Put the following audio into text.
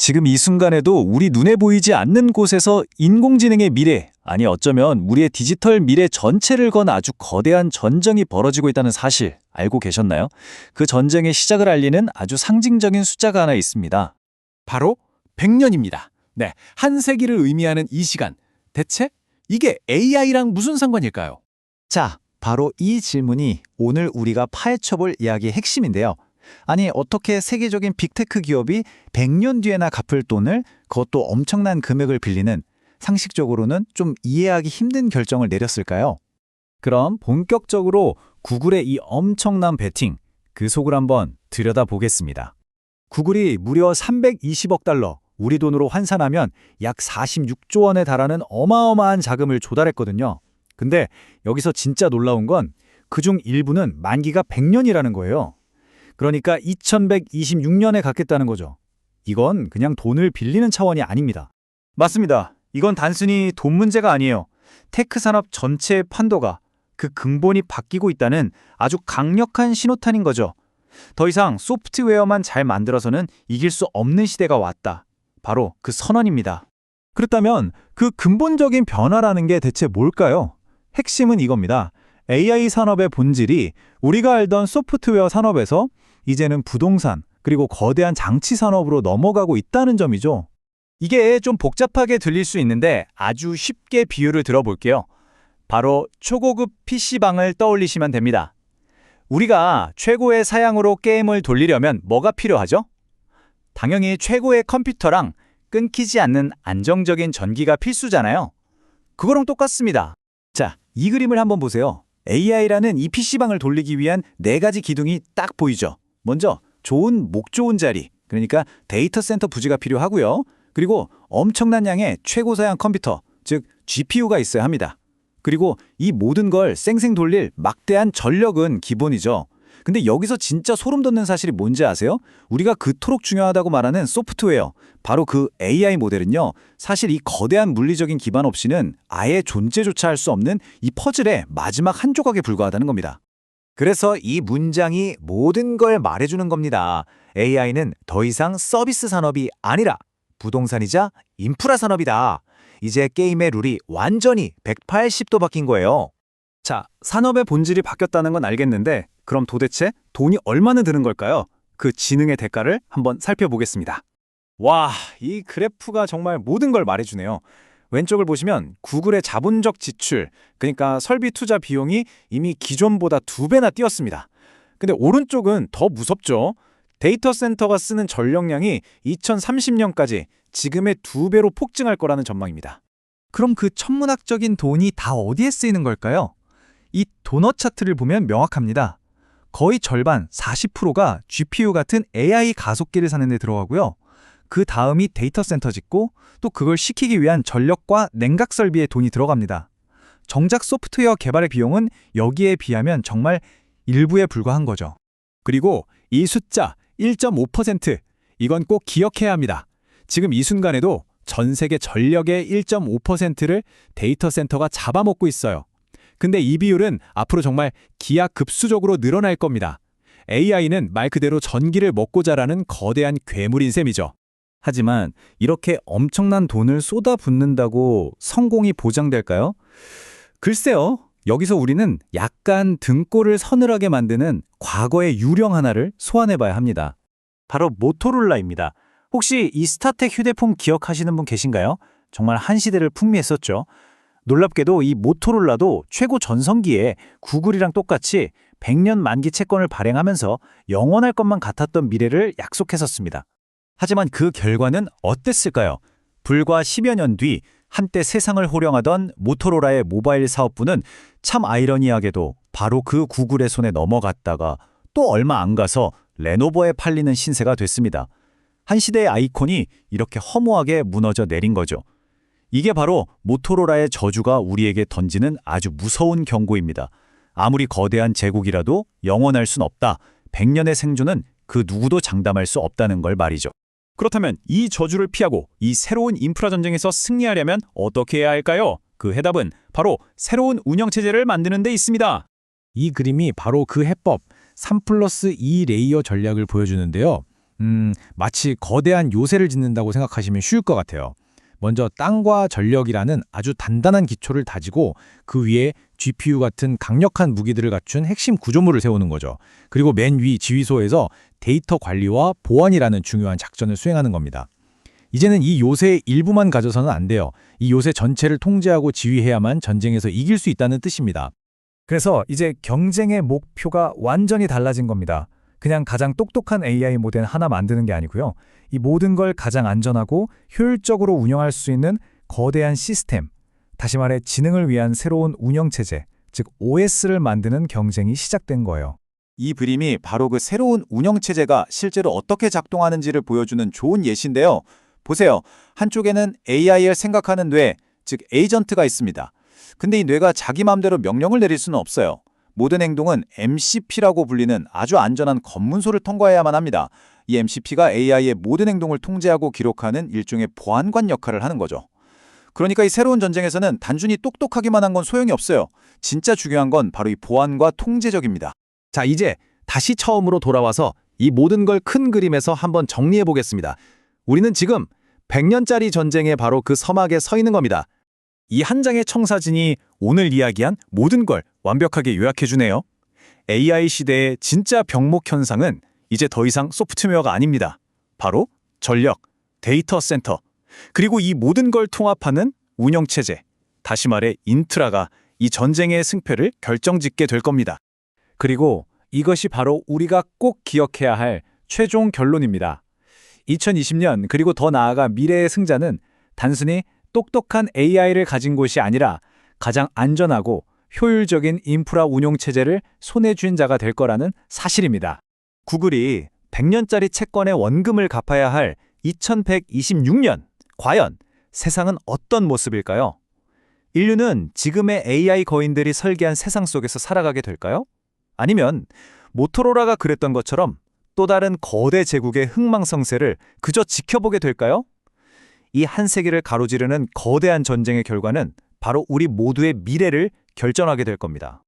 지금 이 순간에도 우리 눈에 보이지 않는 곳에서 인공지능의 미래, 아니 어쩌면 우리의 디지털 미래 전체를 건 아주 거대한 전쟁이 벌어지고 있다는 사실 알고 계셨나요? 그 전쟁의 시작을 알리는 아주 상징적인 숫자가 하나 있습니다. 바로 100년입니다. 네, 한 세기를 의미하는 이 시간. 대체 이게 AI랑 무슨 상관일까요? 자, 바로 이 질문이 오늘 우리가 파헤쳐볼 이야기의 핵심인데요. 아니, 어떻게 세계적인 빅테크 기업이 100년 뒤에나 갚을 돈을, 그것도 엄청난 금액을 빌리는, 상식적으로는 좀 이해하기 힘든 결정을 내렸을까요? 그럼 본격적으로 구글의 이 엄청난 베팅, 그 속을 한번 들여다보겠습니다. 구글이 무려 320억 달러, 우리 돈으로 환산하면 약 46조 원에 달하는 어마어마한 자금을 조달했거든요. 근데 여기서 진짜 놀라운 건 그중 일부는 만기가 100년이라는 거예요. 그러니까 2126년에 갚겠다는 거죠. 이건 그냥 돈을 빌리는 차원이 아닙니다. 맞습니다. 이건 단순히 돈 문제가 아니에요. 테크 산업 전체의 판도가, 그 근본이 바뀌고 있다는 아주 강력한 신호탄인 거죠. 더 이상 소프트웨어만 잘 만들어서는 이길 수 없는 시대가 왔다. 바로 그 선언입니다. 그렇다면 그 근본적인 변화라는 게 대체 뭘까요? 핵심은 이겁니다. AI 산업의 본질이 우리가 알던 소프트웨어 산업에서 이제는 부동산, 그리고 거대한 장치 산업으로 넘어가고 있다는 점이죠. 이게 좀 복잡하게 들릴 수 있는데 아주 쉽게 비유를 들어볼게요. 바로 초고급 PC방을 떠올리시면 됩니다. 우리가 최고의 사양으로 게임을 돌리려면 뭐가 필요하죠? 당연히 최고의 컴퓨터랑 끊기지 않는 안정적인 전기가 필수잖아요. 그거랑 똑같습니다. 자, 이 그림을 한번 보세요. AI라는 이 PC방을 돌리기 위한 4가지 기둥이 딱 보이죠? 먼저 좋은 목 좋은 자리, 그러니까 데이터 센터 부지가 필요하고요. 그리고 엄청난 양의 최고 사양 컴퓨터, 즉 GPU가 있어야 합니다. 그리고 이 모든 걸 쌩쌩 돌릴 막대한 전력은 기본이죠. 근데 여기서 진짜 소름 돋는 사실이 뭔지 아세요? 우리가 그토록 중요하다고 말하는 소프트웨어, 바로 그 AI 모델은요, 사실 이 거대한 물리적인 기반 없이는 아예 존재조차 할 수 없는 이 퍼즐의 마지막 한 조각에 불과하다는 겁니다. 그래서 이 문장이 모든 걸 말해주는 겁니다. AI는 더 이상 서비스 산업이 아니라 부동산이자 인프라 산업이다. 이제 게임의 룰이 완전히 180도 바뀐 거예요. 자, 산업의 본질이 바뀌었다는 건 알겠는데 그럼 도대체 돈이 얼마나 드는 걸까요? 그 지능의 대가를 한번 살펴보겠습니다. 와, 이 그래프가 정말 모든 걸 말해주네요. 왼쪽을 보시면 구글의 자본적 지출, 그러니까 설비 투자 비용이 이미 기존보다 2배나 뛰었습니다. 근데 오른쪽은 더 무섭죠. 데이터 센터가 쓰는 전력량이 2030년까지 지금의 2배로 폭증할 거라는 전망입니다. 그럼 그 천문학적인 돈이 다 어디에 쓰이는 걸까요? 이 도넛 차트를 보면 명확합니다. 거의 절반, 40%가 GPU 같은 AI 가속기를 사는 데 들어가고요. 그 다음이 데이터 센터 짓고 또 그걸 시키기 위한 전력과 냉각 설비에 돈이 들어갑니다. 정작 소프트웨어 개발의 비용은 여기에 비하면 정말 일부에 불과한 거죠. 그리고 이 숫자 1.5%, 이건 꼭 기억해야 합니다. 지금 이 순간에도 전 세계 전력의 1.5%를 데이터 센터가 잡아먹고 있어요. 근데 이 비율은 앞으로 정말 기하급수적으로 늘어날 겁니다. AI는 말 그대로 전기를 먹고 자라는 거대한 괴물인 셈이죠. 하지만 이렇게 엄청난 돈을 쏟아붓는다고 성공이 보장될까요? 글쎄요. 여기서 우리는 약간 등골을 서늘하게 만드는 과거의 유령 하나를 소환해봐야 합니다. 바로 모토로라입니다. 혹시 이 스타텍 휴대폰 기억하시는 분 계신가요? 정말 한 시대를 풍미했었죠. 놀랍게도 이 모토로라도 최고 전성기에 구글이랑 똑같이 100년 만기 채권을 발행하면서 영원할 것만 같았던 미래를 약속했었습니다. 하지만 그 결과는 어땠을까요? 불과 10여 년 뒤 한때 세상을 호령하던 모토로라의 모바일 사업부는 참 아이러니하게도 바로 그 구글의 손에 넘어갔다가 또 얼마 안 가서 레노버에 팔리는 신세가 됐습니다. 한 시대의 아이콘이 이렇게 허무하게 무너져 내린 거죠. 이게 바로 모토로라의 저주가 우리에게 던지는 아주 무서운 경고입니다. 아무리 거대한 제국이라도 영원할 순 없다. 100년의 생존은 그 누구도 장담할 수 없다는 걸 말이죠. 그렇다면 이 저주를 피하고 이 새로운 인프라 전쟁에서 승리하려면 어떻게 해야 할까요? 그 해답은 바로 새로운 운영체제를 만드는 데 있습니다. 이 그림이 바로 그 해법 3+2 레이어 전략을 보여주는데요. 마치 거대한 요새를 짓는다고 생각하시면 쉬울 것 같아요. 먼저 땅과 전력이라는 아주 단단한 기초를 다지고 그 위에 GPU 같은 강력한 무기들을 갖춘 핵심 구조물을 세우는 거죠. 그리고 맨 위 지휘소에서 데이터 관리와 보안이라는 중요한 작전을 수행하는 겁니다. 이제는 이 요새의 일부만 가져서는 안 돼요. 이 요새 전체를 통제하고 지휘해야만 전쟁에서 이길 수 있다는 뜻입니다. 그래서 이제 경쟁의 목표가 완전히 달라진 겁니다. 그냥 가장 똑똑한 AI 모델 하나 만드는 게 아니고요. 이 모든 걸 가장 안전하고 효율적으로 운영할 수 있는 거대한 시스템, 다시 말해 지능을 위한 새로운 운영체제, 즉 OS를 만드는 경쟁이 시작된 거예요. 이 그림이 바로 그 새로운 운영체제가 실제로 어떻게 작동하는지를 보여주는 좋은 예시인데요. 보세요. 한쪽에는 AI를 생각하는 뇌, 즉 에이전트가 있습니다. 근데 이 뇌가 자기 마음대로 명령을 내릴 수는 없어요. 모든 행동은 MCP라고 불리는 아주 안전한 검문소를 통과해야만 합니다. 이 MCP가 AI의 모든 행동을 통제하고 기록하는 일종의 보안관 역할을 하는 거죠. 그러니까 이 새로운 전쟁에서는 단순히 똑똑하기만 한 건 소용이 없어요. 진짜 중요한 건 바로 이 보안과 통제적입니다. 자, 이제 다시 처음으로 돌아와서 이 모든 걸 큰 그림에서 한번 정리해 보겠습니다. 우리는 지금 100년짜리 전쟁의 바로 그 서막에 서 있는 겁니다. 이 한 장의 청사진이 오늘 이야기한 모든 걸 완벽하게 요약해주네요. AI 시대의 진짜 병목 현상은 이제 더 이상 소프트웨어가 아닙니다. 바로 전력, 데이터 센터, 그리고 이 모든 걸 통합하는 운영체제, 다시 말해 인트라가 이 전쟁의 승패를 결정짓게 될 겁니다. 그리고 이것이 바로 우리가 꼭 기억해야 할 최종 결론입니다. 2020년 그리고 더 나아가 미래의 승자는 단순히 똑똑한 AI를 가진 곳이 아니라 가장 안전하고 효율적인 인프라 운용체제를 손에 쥔 자가 될 거라는 사실입니다. 구글이 100년짜리 채권의 원금을 갚아야 할 2126년, 과연 세상은 어떤 모습일까요? 인류는 지금의 AI 거인들이 설계한 세상 속에서 살아가게 될까요? 아니면 모토로라가 그랬던 것처럼 또 다른 거대 제국의 흥망성쇠를 그저 지켜보게 될까요? 이 한 세기를 가로지르는 거대한 전쟁의 결과는 바로 우리 모두의 미래를 결정하게 될 겁니다.